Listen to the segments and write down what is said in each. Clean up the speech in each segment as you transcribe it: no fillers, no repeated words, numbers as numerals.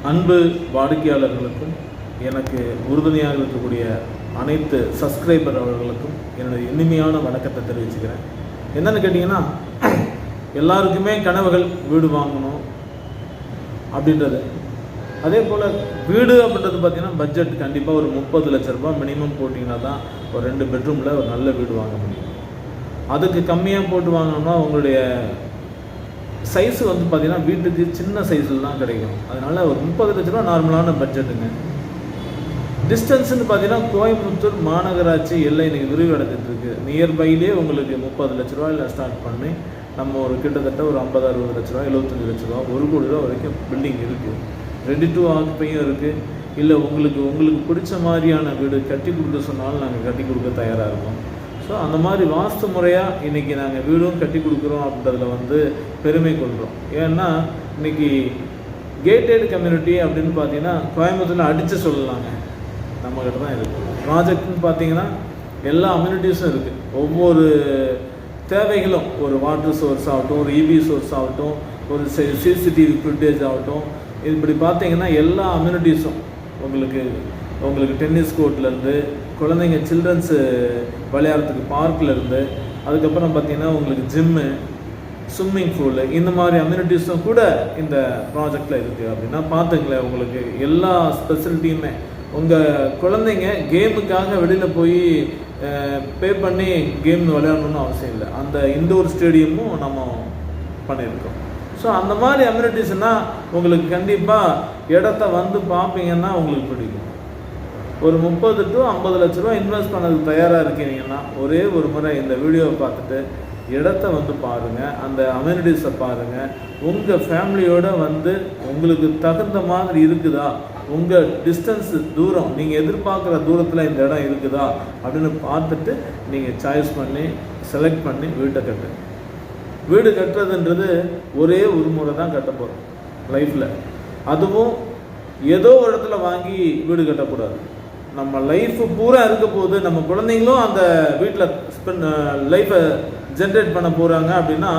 அன்பு வாடிக்கையாளர்களுக்கும் எனக்கு உறுதுணையாக இருக்கக்கூடிய அனைத்து சப்ஸ்கிரைபர் அவர்களுக்கும் என்னுடைய இனிமையான வணக்கத்தை தெரிவிச்சுக்கிறேன். என்னென்னு கேட்டிங்கன்னா, எல்லாருக்குமே கனவுகள் வீடு வாங்கணும் அப்படின்றது. அதே போல் வீடு அப்படின்றது பார்த்திங்கன்னா பட்ஜெட் கண்டிப்பாக ஒரு 30 லட்ச ரூபா மினிமம் போட்டிங்கன்னா தான் ஒரு 2 பெட்ரூமில் ஒரு நல்ல வீடு வாங்க முடியும். அதுக்கு கம்மியாக போட்டு வாங்கினோம்னா உங்களுடைய சைஸு வந்து பார்த்திங்கன்னா வீட்டுக்கு சின்ன சைஸில் தான் கிடைக்கும். அதனால் ஒரு 30 லட்ச ரூபா நார்மலான பட்ஜெட்டுங்க. டிஸ்டன்ஸுன்னு பார்த்தீங்கன்னா கோயம்புத்தூர் மாநகராட்சி எல்லை இன்றைக்கி விரிவடைஞ்சிட்ருக்கு. நியர்பைலே உங்களுக்கு 30 லட்ச ரூபாயில் ஸ்டார்ட் பண்ணி நம்ம ஒரு கிட்டத்தட்ட ஒரு 50-60 லட்ச ரூபா, 75 லட்ச ரூபா, 1 கோடி ரூபா வரைக்கும் பில்டிங் இருக்குது. ரெடி டு ஆக்குப்பையும் இருக்குது. இல்லை உங்களுக்கு பிடிச்ச மாதிரியான வீடு கட்டி கொடுக்க சொன்னாலும் நாங்கள் கட்டி கொடுக்க தயாராக இருக்கோம். ஸோ அந்த மாதிரி வாஸ்து முறையாக இன்றைக்கி நாங்கள் வீடும் கட்டி கொடுக்குறோம் அப்படின்றதுல வந்து பெருமை கொள்கிறோம். ஏன்னா இன்றைக்கி கேட்டட் கம்யூனிட்டி அப்படின்னு பார்த்தீங்கன்னா கோயம்புத்தூரில் அடித்து சொல்லலாங்க, நம்மக்கிட்ட தான் இருக்குது. ப்ராஜெக்ட்னு பார்த்தீங்கன்னா எல்லா அம்யூனிட்டிஸும் இருக்குது. ஒவ்வொரு தேவைகளும், ஒரு வாட்டர் சோர்ஸ் ஆகட்டும், ஒரு இபி சோர்ஸ் ஆகட்டும், ஒரு சிசிடிவி ஃபுட்டேஜ் ஆகட்டும், இப்படி பார்த்தீங்கன்னா எல்லா அம்யூனிட்டிஸும் உங்களுக்கு டென்னிஸ் கோர்ட்லேருந்து குழந்தைங்க சில்ட்ரன்ஸு விளையாடுறதுக்கு பார்க்கிலேருந்து, அதுக்கப்புறம் பார்த்திங்கன்னா உங்களுக்கு ஜிம்மு, ஸ்விம்மிங் பூலு, இந்த மாதிரி அம்யூனிட்டிஸும் கூட இந்த ப்ராஜெக்டில் இருக்குது. அப்படின்னா பார்த்துங்களேன், உங்களுக்கு எல்லா ஸ்பெசிலிட்டியுமே. உங்கள் குழந்தைங்க கேமுக்காக வெளியில் போய் பே பண்ணி கேம் விளையாடணுன்னு அவசியம் இல்லை. அந்த இண்டோர் ஸ்டேடியமும் நம்ம பண்ணியிருக்கோம். ஸோ அந்த மாதிரி அம்யூனிட்டிஸ்னால் உங்களுக்கு கண்டிப்பாக இடத்த வந்து பார்ப்பீங்கன்னா உங்களுக்கு பிடிக்கும். ஒரு 30 to 50 லட்ச ரூபா இன்வெஸ்ட் பண்ணதுக்கு தயாராக இருக்கீங்கன்னா ஒரே ஒரு முறை இந்த வீடியோவை பார்த்துட்டு இடத்த வந்து பாருங்கள், அந்த அம்யூனிட்டிஸை பாருங்கள். உங்கள் ஃபேமிலியோடு வந்து உங்களுக்கு தகுந்த மாதிரி இருக்குதா, உங்கள் டிஸ்டன்ஸு தூரம், நீங்கள் எதிர்பார்க்குற தூரத்தில் இந்த இடம் இருக்குதா அப்படின்னு பார்த்துட்டு நீங்கள் சாய்ஸ் பண்ணி செலக்ட் பண்ணி வீட்டை கட்டுங்க. வீடு கட்டுறதுன்றது ஒரே ஒரு முறை தான் கட்ட போகிறோம் லைஃப்பில். அதுவும் ஏதோ ஒரு இடத்துல வாங்கி வீடு கட்டக்கூடாது. நம்ம லைஃபு பூரா இருக்க போது, நம்ம குழந்தைங்களும் அந்த வீட்டில் லைஃப்பை ஜென்ரேட் பண்ண போகிறாங்க அப்படின்னா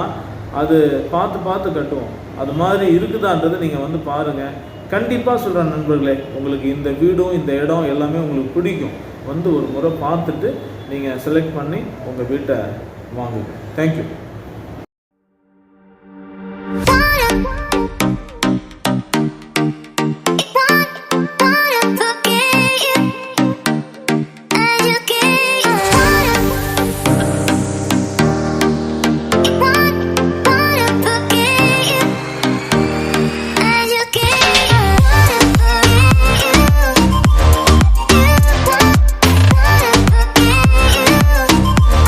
அது பார்த்து கட்டுவோம். அது மாதிரி இருக்குதான்றது நீங்கள் வந்து பாருங்கள். கண்டிப்பாக சொல்கிறேன் நண்பர்களே, உங்களுக்கு இந்த வீடும் இந்த இடம் எல்லாமே உங்களுக்கு பிடிக்கும். வந்து ஒரு முறை பார்த்துட்டு நீங்கள் செலக்ட் பண்ணி உங்கள் வீட்டை வாங்குங்க. தேங்க்யூ.